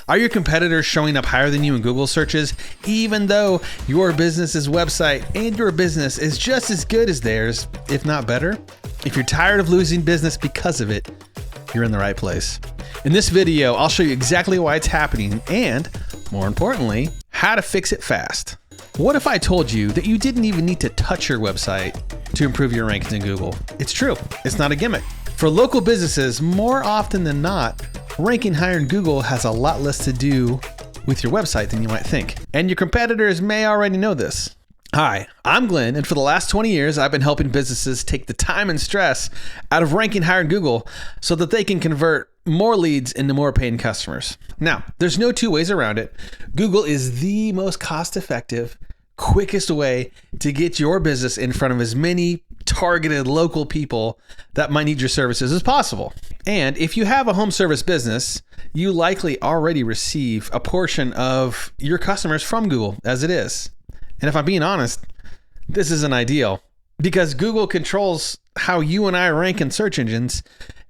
Are your competitors showing up higher than you in Google searches, even though your business's website and your business is just as good as theirs, if not better? If you're tired of losing business because of it, you're in the right place. In this video, I'll show you exactly why it's happening and, more importantly, how to fix it fast. What if I told you that you didn't even need to touch your website to improve your rankings in Google? It's true. It's not a gimmick. For local businesses, more often than not, ranking higher in Google has a lot less to do with your website than you might think. And your competitors may already know this. Hi, I'm Glenn, and for the last 20 years, I've been helping businesses take the time and stress out of ranking higher in Google so that they can convert more leads into more paying customers. Now, there's no two ways around it. Google is the most cost-effective, quickest way to get your business in front of as many targeted local people that might need your services as possible. And if you have a home service business, you likely already receive a portion of your customers from Google as it is. And if I'm being honest, this isn't ideal because Google controls how you and I rank in search engines,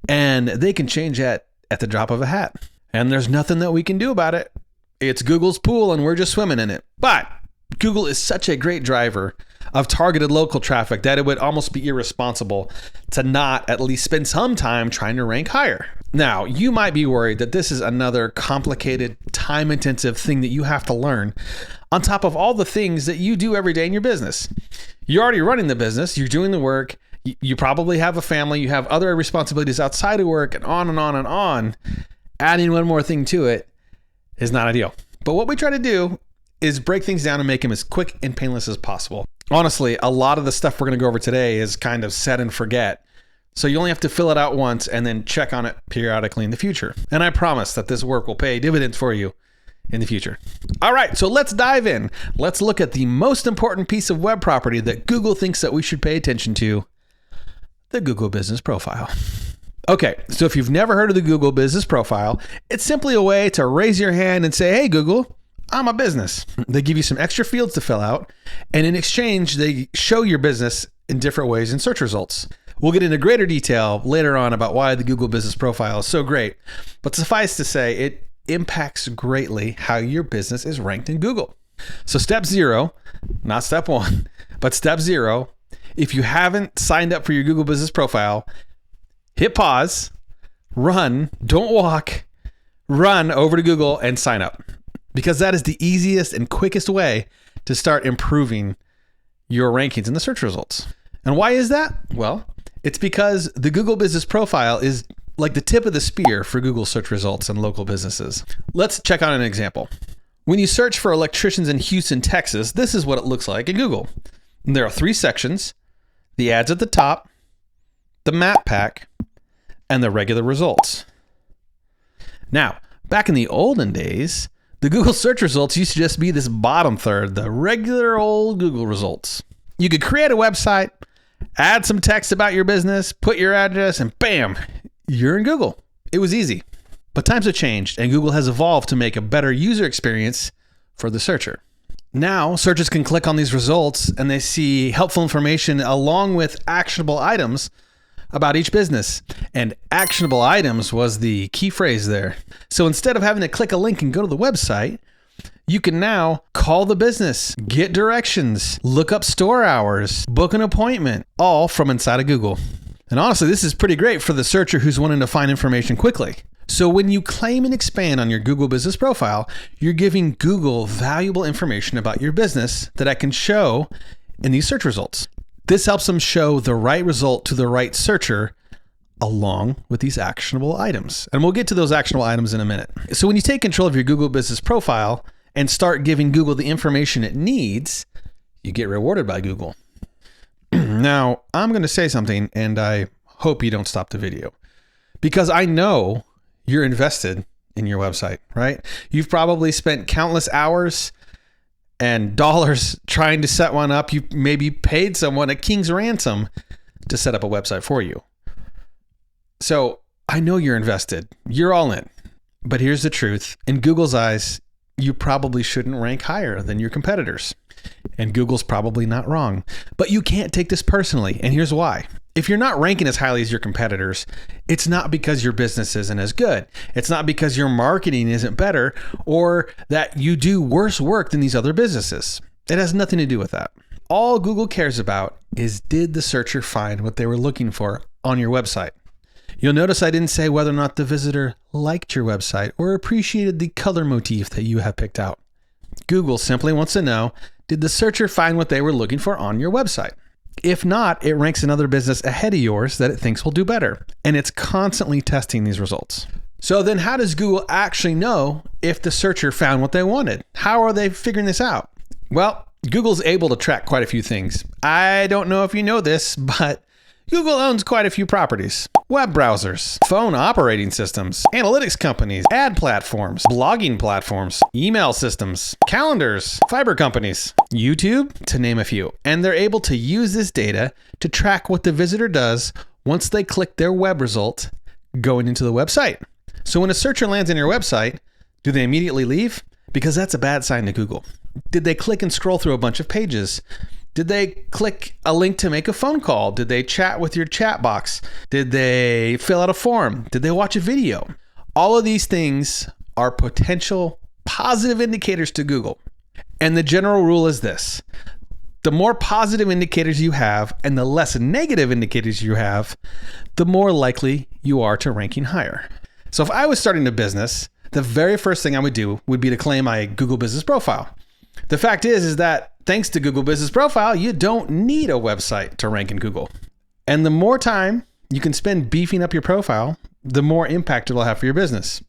and they can change that at the drop of a hat. And there's nothing that we can do about it. It's Google's pool and we're just swimming in it. But Google is such a great driver of targeted local traffic that it would almost be irresponsible to not at least spend some time trying to rank higher. Now, you might be worried that this is another complicated, time-intensive thing that you have to learn on top of all the things that you do every day in your business. You're already running the business, you're doing the work, you probably have a family, you have other responsibilities outside of work, and on and on and on. Adding one more thing to it is not ideal. But what we try to do is break things down and make them as quick and painless as possible. Honestly, a lot of the stuff we're going to go over today is kind of set and forget. So you only have to fill it out once and then check on it periodically in the future. And I promise that this work will pay dividends for you in the future. All right, so let's dive in. Let's look at the most important piece of web property that Google thinks that we should pay attention to, the Google Business Profile. Okay, so if you've never heard of the Google Business Profile, it's simply a way to raise your hand and say, hey, Google, I'm a business. They give you some extra fields to fill out, and in exchange, they show your business in different ways in search results. We'll get into greater detail later on about why the Google Business Profile is so great, but suffice to say, it impacts greatly how your business is ranked in Google. So step 0, not step 1, but step 0, if you haven't signed up for your Google Business Profile, hit pause, run, don't walk, run over to Google and sign up. Because that is the easiest and quickest way to start improving your rankings in the search results. And why is that? Well, it's because the Google Business Profile is like the tip of the spear for Google search results and local businesses. Let's check out an example. When you search for electricians in Houston, Texas, this is what it looks like in Google. And there are 3 sections: the ads at the top, the map pack, and the regular results. Now, back in the olden days, the Google search results used to just be this bottom third, the regular old Google results. You could create a website, add some text about your business, put your address, and bam, you're in Google. It was easy. But times have changed, and Google has evolved to make a better user experience for the searcher. Now, searchers can click on these results, and they see helpful information along with actionable items about each business. And actionable items was the key phrase there. So instead of having to click a link and go to the website, you can now call the business, get directions, look up store hours, book an appointment, all from inside of Google. And honestly, this is pretty great for the searcher who's wanting to find information quickly. So when you claim and expand on your Google Business Profile, you're giving Google valuable information about your business that I can show in these search results. This helps them show the right result to the right searcher along with these actionable items. And we'll get to those actionable items in a minute. So when you take control of your Google Business Profile and start giving Google the information it needs, you get rewarded by Google. Now, I'm going to say something, and I hope you don't stop the video, because I know you're invested in your website, right? You've probably spent countless hours and dollars trying to set one up. You maybe paid someone a king's ransom to set up a website for you. So I know you're invested. You're all in. But here's the truth. In Google's eyes, you probably shouldn't rank higher than your competitors. And Google's probably not wrong. But you can't take this personally. And here's why. If you're not ranking as highly as your competitors, it's not because your business isn't as good. It's not because your marketing isn't better or that you do worse work than these other businesses. It has nothing to do with that. All Google cares about is, did the searcher find what they were looking for on your website? You'll notice I didn't say whether or not the visitor liked your website or appreciated the color motif that you have picked out. Google simply wants to know, did the searcher find what they were looking for on your website? If not, it ranks another business ahead of yours that it thinks will do better. And it's constantly testing these results. So then how does Google actually know if the searcher found what they wanted? How are they figuring this out? Well, Google's able to track quite a few things. I don't know if you know this, but Google owns quite a few properties. Web browsers, phone operating systems, analytics companies, ad platforms, blogging platforms, email systems, calendars, fiber companies, YouTube, to name a few. And they're able to use this data to track what the visitor does once they click their web result going into the website. So when a searcher lands on your website, do they immediately leave? Because that's a bad sign to Google. Did they click and scroll through a bunch of pages? Did they click a link to make a phone call? Did they chat with your chat box? Did they fill out a form? Did they watch a video? All of these things are potential positive indicators to Google. And the general rule is this: the more positive indicators you have and the less negative indicators you have, the more likely you are to ranking higher. So if I was starting a business, the very first thing I would do would be to claim my Google Business Profile. The fact is that thanks to Google Business Profile, you don't need a website to rank in Google. And the more time you can spend beefing up your profile, the more impact it will have for your business.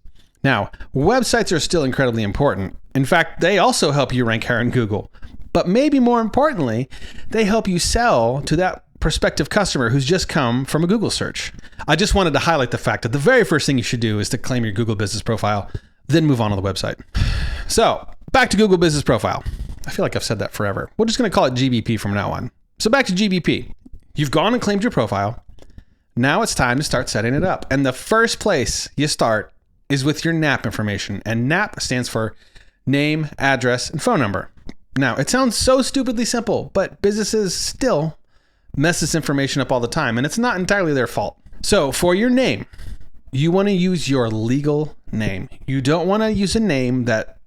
Now, websites are still incredibly important. In fact, they also help you rank higher in Google. But maybe more importantly, they help you sell to that prospective customer who's just come from a Google search. I just wanted to highlight the fact that the very first thing you should do is to claim your Google Business Profile, then move on to the website. So, back to Google Business Profile. I feel like I've said that forever. We're just going to call it GBP from now on. So back to GBP. You've gone and claimed your profile. Now it's time to start setting it up. And the first place you start is with your NAP information. And NAP stands for name, address, and phone number. Now, it sounds so stupidly simple, but businesses still mess this information up all the time, and it's not entirely their fault. So for your name, you want to use your legal name. You don't want to use a name that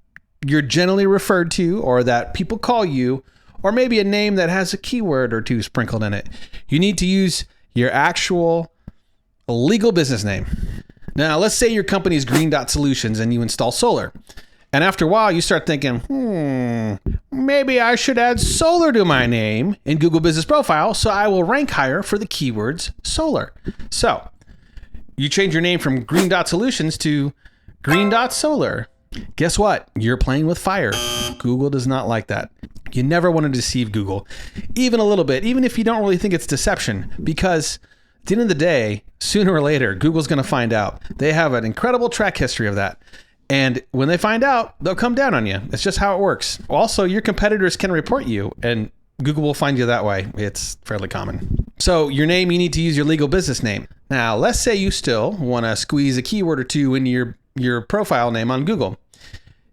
you're generally referred to or that people call you, or maybe a name that has a keyword or two sprinkled in it. You need to use your actual legal business name. Now, let's say your company is Green Dot Solutions and you install solar. And after a while, you start thinking, maybe I should add solar to my name in Google Business Profile so I will rank higher for the keywords solar. So you change your name from Green Dot Solutions to Green Dot Solar. Guess what? You're playing with fire. Google does not like that. You never want to deceive Google, even a little bit, even if you don't really think it's deception, because at the end of the day, sooner or later, Google's going to find out. They have an incredible track history of that. And when they find out, they'll come down on you. It's just how it works. Also, your competitors can report you, and Google will find you that way. It's fairly common. So your name, you need to use your legal business name. Now, let's say you still want to squeeze a keyword or two into your profile name on Google.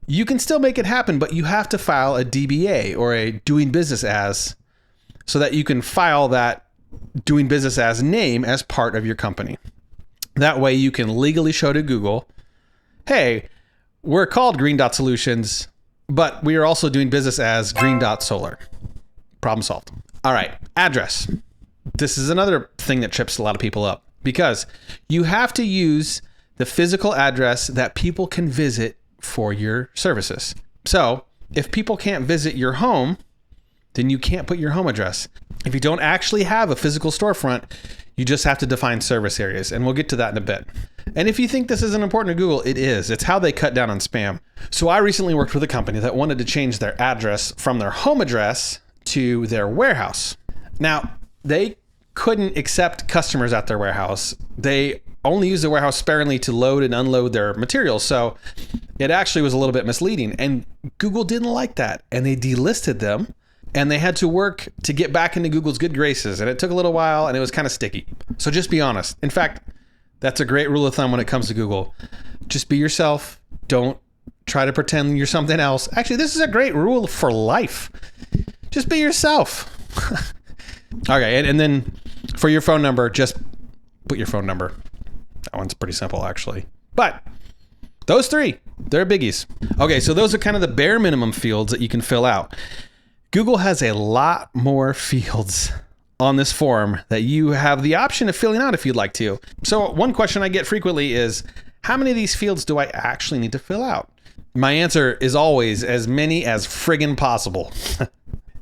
You can still make it happen, but you have to file a DBA or a doing business as, so that you can file that doing business as name as part of your company. That way you can legally show to Google, hey, we're called Green Dot Solutions, but we are also doing business as Green Dot Solar. Problem solved. All right, address. This is another thing that trips a lot of people up, because you have to use the physical address that people can visit for your services. So if people can't visit your home, then you can't put your home address. If you don't actually have a physical storefront, you just have to define service areas, and we'll get to that in a bit. And if you think this isn't important to Google, it is. It's how they cut down on spam. So I recently worked with a company that wanted to change their address from their home address to their warehouse. Now, they couldn't accept customers at their warehouse. They only use the warehouse sparingly to load and unload their materials. So it actually was a little bit misleading, and Google didn't like that, and they delisted them, and they had to work to get back into Google's good graces, and it took a little while, and it was kind of sticky. So just be honest. In fact, that's a great rule of thumb when it comes to Google. Just be yourself. Don't try to pretend you're something else. Actually, this is a great rule for life. Just be yourself. Okay, and then For your phone number, just put your phone number. That one's pretty simple, actually. But those three, they're biggies. Okay, so those are kind of the bare minimum fields that you can fill out. Google has a lot more fields on this form that you have the option of filling out if you'd like to. So one question I get frequently is, how many of these fields do I actually need to fill out? My answer is always as many as friggin' possible.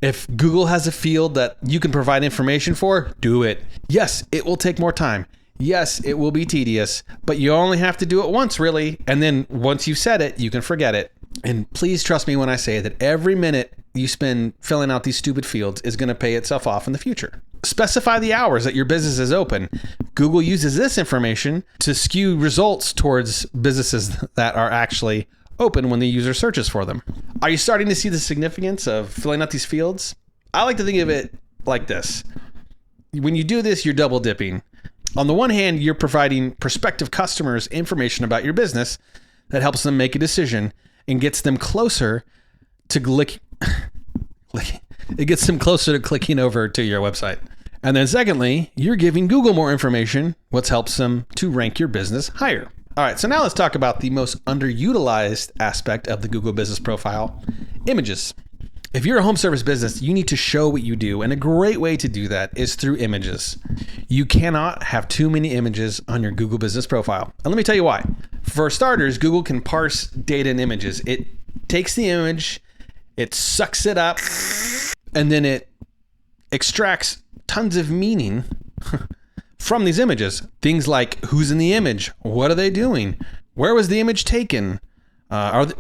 If Google has a field that you can provide information for, do it. Yes, it will take more time. Yes, it will be tedious, but you only have to do it once, really. And then once you've said it, you can forget it. And please trust me when I say that every minute you spend filling out these stupid fields is going to pay itself off in the future. Specify the hours that your business is open. Google uses this information to skew results towards businesses that are actually open when the user searches for them. Are you starting to see the significance of filling out these fields? I like to think of it like this. When you do this, you're double dipping. On the one hand, you're providing prospective customers information about your business that helps them make a decision and gets them closer to clicking over to your website. And then secondly, you're giving Google more information, which helps them to rank your business higher. All right, so now let's talk about the most underutilized aspect of the Google Business Profile, images. If you're a home service business, you need to show what you do, and a great way to do that is through images. You cannot have too many images on your Google Business Profile. And let me tell you why. For starters, Google can parse data and images. It takes the image, it sucks it up, and then it extracts tons of meaning from these images. Things like who's in the image, what are they doing, where was the image taken,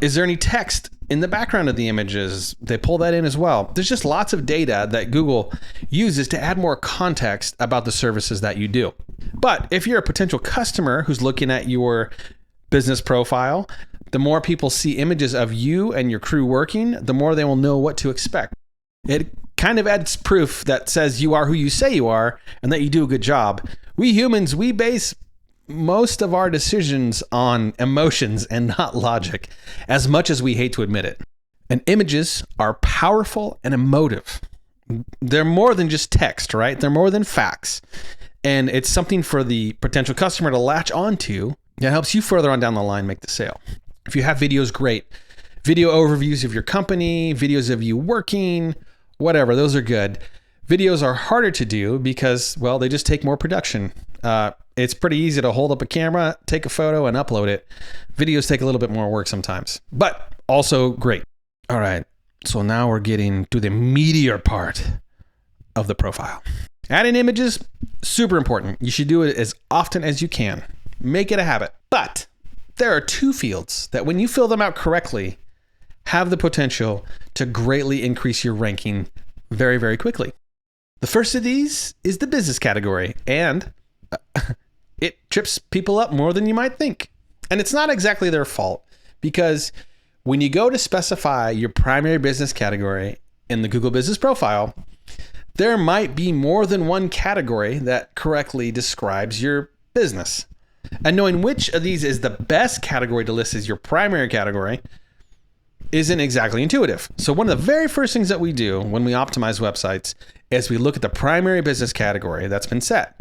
is there any text in the background of the images? They pull that in as well. There's just lots of data that Google uses to add more context about the services that you do. But if you're a potential customer who's looking at your business profile, the more people see images of you and your crew working, the more they will know what to expect. It kind of adds proof that says you are who you say you are and that you do a good job. We humans, we base most of our decisions on emotions and not logic, as much as we hate to admit it. And images are powerful and emotive. They're more than just text, right? They're more than facts. And it's something for the potential customer to latch onto that helps you further on down the line make the sale. If you have videos, great. Video overviews of your company, videos of you working, whatever, those are good. Videos are harder to do because, well, they just take more production. It's pretty easy to hold up a camera, take a photo, and upload it. Videos take a little bit more work sometimes, but also great. All right, so now we're getting to the meatier part of the profile. Adding images, super important. You should do it as often as you can. Make it a habit. But there are two fields that when you fill them out correctly, have the potential to greatly increase your ranking very, very quickly. The first of these is the business category, and it trips people up more than you might think. And it's not exactly their fault, because when you go to specify your primary business category in the Google Business Profile, there might be more than one category that correctly describes your business. And knowing which of these is the best category to list as your primary category isn't exactly intuitive. So one of the very first things that we do when we optimize websites is we look at the primary business category that's been set.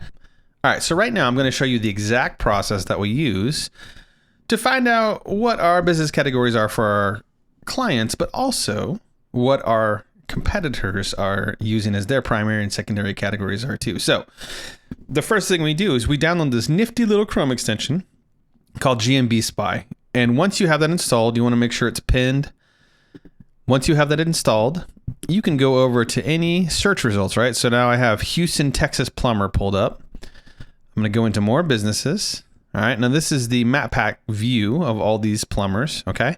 All right, so right now I'm going to show you the exact process that we use to find out what our business categories are for our clients, but also what our competitors are using as their primary and secondary categories are too. So the first thing we do is we download this nifty little Chrome extension called GMB Spy. And once you have that installed, you want to make sure it's pinned. Once you have that installed, you can go over to any search results, right? So now I have Houston, Texas plumber pulled up. I'm going to go into more businesses. All right. Now this is the map pack view of all these plumbers. Okay.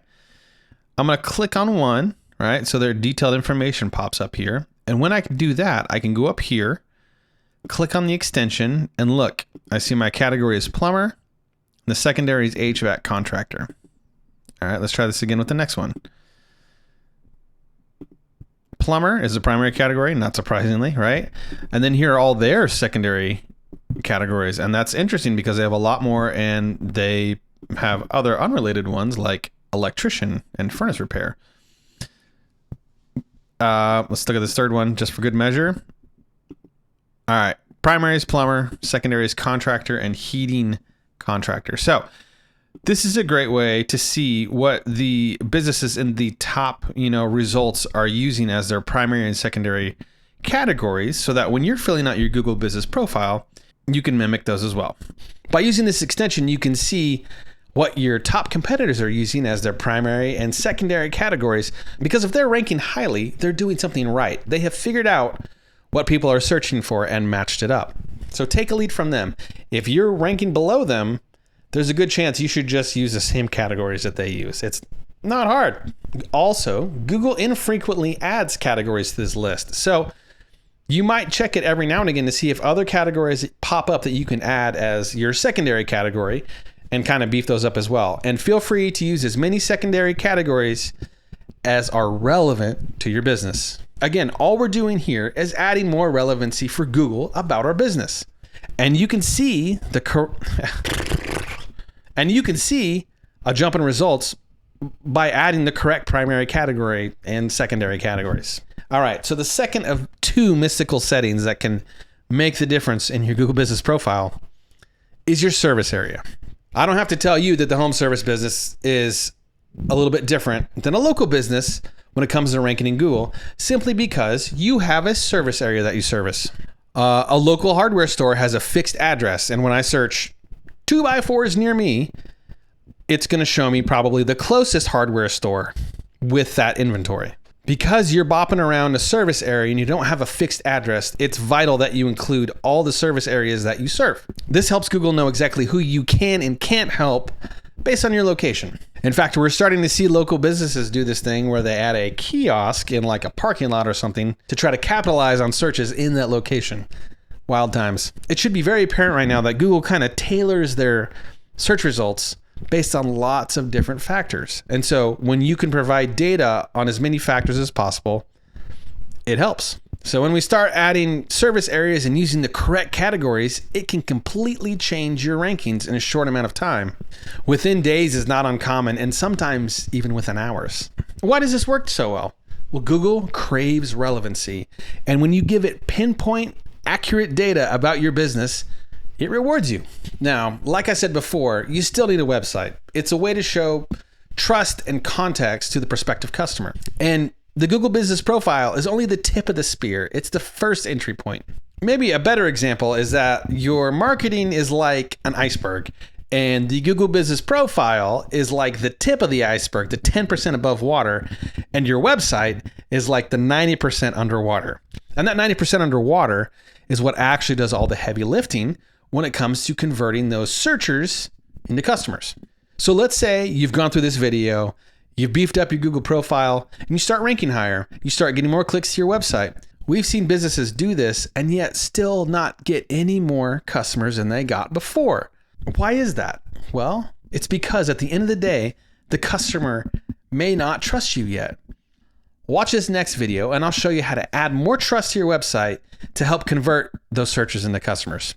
I'm going to click on one, right? So their detailed information pops up here. And when I can do that, I can go up here, click on the extension, and look, I see my category is plumber. The secondary is HVAC contractor. All right, let's try this again with the next one. Plumber is the primary category, not surprisingly, right? And then here are all their secondary categories. And that's interesting because they have a lot more and they have other unrelated ones like electrician and furnace repair. Let's look at this third one just for good measure. All right, Primary is plumber, secondary is contractor, and heating contractor. So this is a great way to see what the businesses in the top, results are using as their primary and secondary categories, so that when you're filling out your Google business profile, you can mimic those as well. By using this extension, you can see what your top competitors are using as their primary and secondary categories, because if they're ranking highly, they're doing something right. They have figured out what people are searching for and matched it up. So take a lead from them. If you're ranking below them, there's a good chance you should just use the same categories that they use. It's not hard. Also, Google infrequently adds categories to this list. So you might check it every now and again to see if other categories pop up that you can add as your secondary category and kind of beef those up as well. And feel free to use as many secondary categories as are relevant to your business. Again, all we're doing here is adding more relevancy for Google about our business. And you can see a jump in results by adding the correct primary category and secondary categories. All right, so the second of two mystical settings that can make the difference in your Google business profile is your service area. I don't have to tell you that the home service business is a little bit different than a local business when it comes to ranking in Google, simply because you have a service area that you service. A local hardware store has a fixed address, and when I search 2x4s near me, it's going to show me probably the closest hardware store with that inventory. Because you're bopping around a service area and you don't have a fixed address, it's vital that you include all the service areas that you serve. This helps Google know exactly who you can and can't help based on your location. In fact, we're starting to see local businesses do this thing where they add a kiosk in like a parking lot or something to try to capitalize on searches in that location. Wild times. It should be very apparent right now that Google kind of tailors their search results based on lots of different factors. And so when you can provide data on as many factors as possible, it helps. So when we start adding service areas and using the correct categories, it can completely change your rankings in a short amount of time. Within days is not uncommon, and sometimes even within hours. Why does this work so well? Well, Google craves relevancy. And when you give it pinpoint, accurate data about your business, it rewards you. Now, like I said before, you still need a website. It's a way to show trust and context to the prospective customer. And the Google Business Profile is only the tip of the spear. It's the first entry point. Maybe a better example is that your marketing is like an iceberg, and the Google Business Profile is like the tip of the iceberg, the 10% above water, and your website is like the 90% underwater. And that 90% underwater is what actually does all the heavy lifting when it comes to converting those searchers into customers. So let's say you've gone through this video, you've beefed up your Google profile, and you start ranking higher. You start getting more clicks to your website. We've seen businesses do this and yet still not get any more customers than they got before. Why is that? Well, it's because at the end of the day, the customer may not trust you yet. Watch this next video and I'll show you how to add more trust to your website to help convert those searchers into customers.